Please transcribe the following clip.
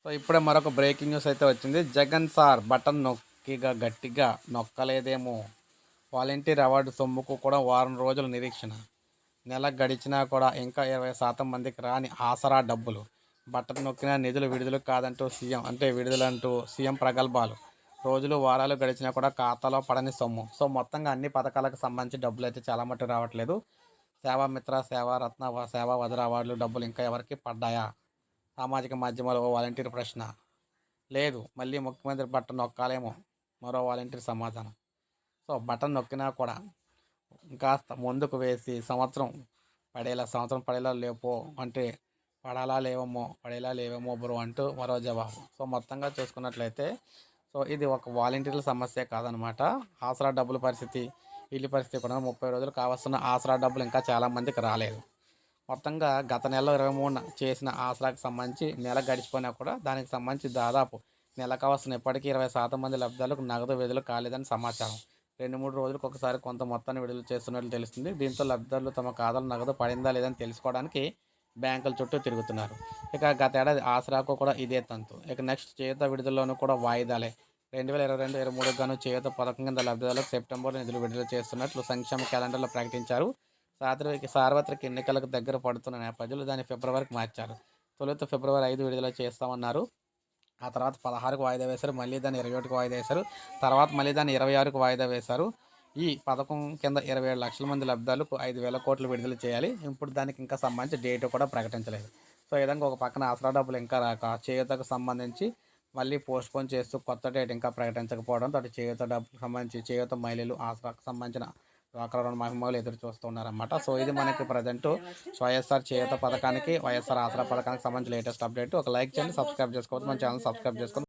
So ఇప్పుడే మరొక breaking news అయితే వచ్చింది. జగన్ సార్ బటన్ గట్టిగా నొక్కలేదేమో. వాలంటీర్ అవార్డు సొమ్ముకు కూడా వారం రోజుల నిరీక్షణ. నెల గడిచినా కూడా ఇంకా 20% మందికి రాని ఆసరా డబ్బులు. బటన్ నొక్కిన నిధులు విడుదల కాదంటూ సీఎం అంటే విడుదలంటూ సీఎం ప్రగల్భాలు. రోజులు వారాలు గడిచినా కూడా ఖాతాలో పడని సొమ్ము. సో మొత్తంగా అన్ని పథకాలకు సంబంధించి డబ్బులు అయితే చాలా మటుకు రావట్లేదు. సేవామిత్ర, సేవారత్న, సేవా వజ్ర అవార్డులు డబ్బులు ఇంకా ఎవరికి పడ్డాయా? సామాజిక మాధ్యమాల్లో ఓ వాలంటీర్ ప్రశ్న. లేదు, మళ్ళీ ముఖ్యమంత్రి బటన్ నొక్కాలేమో. మరో వాలంటీర్ సమాధానం. సో బటన్ నొక్కినా కూడా ఇంకాస్త ముందుకు వేసి సంవత్సరం పడేలా లేపో అంటే పడాలా లేవమ్మో పడేలా లేవేమో బ్రో అంటూ మరో జవాబు. సో మొత్తంగా చూసుకున్నట్లయితే సో ఇది ఒక వాలంటీర్ల సమస్య కాదనమాట. ఆసరా డబ్బుల పరిస్థితి, ఇల్లు పరిస్థితి కూడా 30 రోజులు కావస్తున్న ఆసరా డబ్బులు ఇంకా చాలామందికి రాలేదు. మొత్తంగా గత నెలలో 23న చేసిన ఆసరాకు సంబంధించి నెల గడిచిపోయినా కూడా దానికి సంబంధించి దాదాపు నెలకు కావాల్సిన ఇప్పటికీ 20% మంది లబ్ధాలకు నగదు విడుదల కాలేదని సమాచారం. 2-3 రోజులకు ఒకసారి కొంత మొత్తాన్ని విడుదల చేస్తున్నట్లు తెలుస్తుంది. దీంతో లబ్ధిదారులు తమ ఖాతాలో నగదు పడిందా లేదని తెలుసుకోవడానికి బ్యాంకుల చుట్టూ తిరుగుతున్నారు. ఇక గత ఏడాది ఆసరాకు కూడా ఇదే తంతు. ఇక నెక్స్ట్ చేయూత విడుదలలోనూ కూడా వాయిదాలే. 2022-23 గాను చేయూత పథకం కింద లబ్ధిదారులకు సెప్టెంబర్లో నిధులు విడుదల చేస్తున్నట్లు సంక్షేమ క్యాలెండర్లో ప్రకటించారు. సార్వత్రిక ఎన్నికలకు దగ్గర పడుతున్న నేపథ్యంలో దాన్ని ఫిబ్రవరికి మార్చారు. తొలుత ఫిబ్రవరి 5 విడుదల చేస్తామన్నారు. ఆ తర్వాత 16కు వాయిదా వేశారు. మళ్ళీ దాన్ని 21కి వాయిదా వేశారు. తర్వాత మళ్ళీ దాన్ని 26కు వాయిదా వేశారు. ఈ పథకం కింద 27 లక్షల మంది లబ్ధాలకు 5,000 కోట్లు విడుదల చేయాలి. ఇప్పుడు దానికి ఇంకా సంబంధించి డేట్ కూడా ప్రకటించలేదు. సో ఈ విధంగా ఒక పక్కన ఆసరా డబ్బులు ఇంకా రాక చేయూతకు సంబంధించి మళ్ళీ పోస్ట్పోన్ చేస్తూ కొత్త డేట్ ఇంకా ప్రకటించకపోవడంతో అటు చేయూత డబ్బులకు సంబంధించి చేయూత మహిళలు ఆసరాకు సంబంధించిన డ్వాక్రా రుణ మహిళలు ఎదురు చూస్తున్నారన్నమాట. సో ఇది మనకి ప్రజెంట్ వైఎస్ఆర్ చేయూత పథకానికి, వైఎస్ఆర్ ఆసరా పథకానికి సంబంధించి లేటెస్ట్ అప్డేట్. ఒక లైక్ చేయండి, సబ్స్క్రైబ్ చేసుకోవద్దు, మన ఛానల్ సబ్స్క్రైబ్ చేసుకొని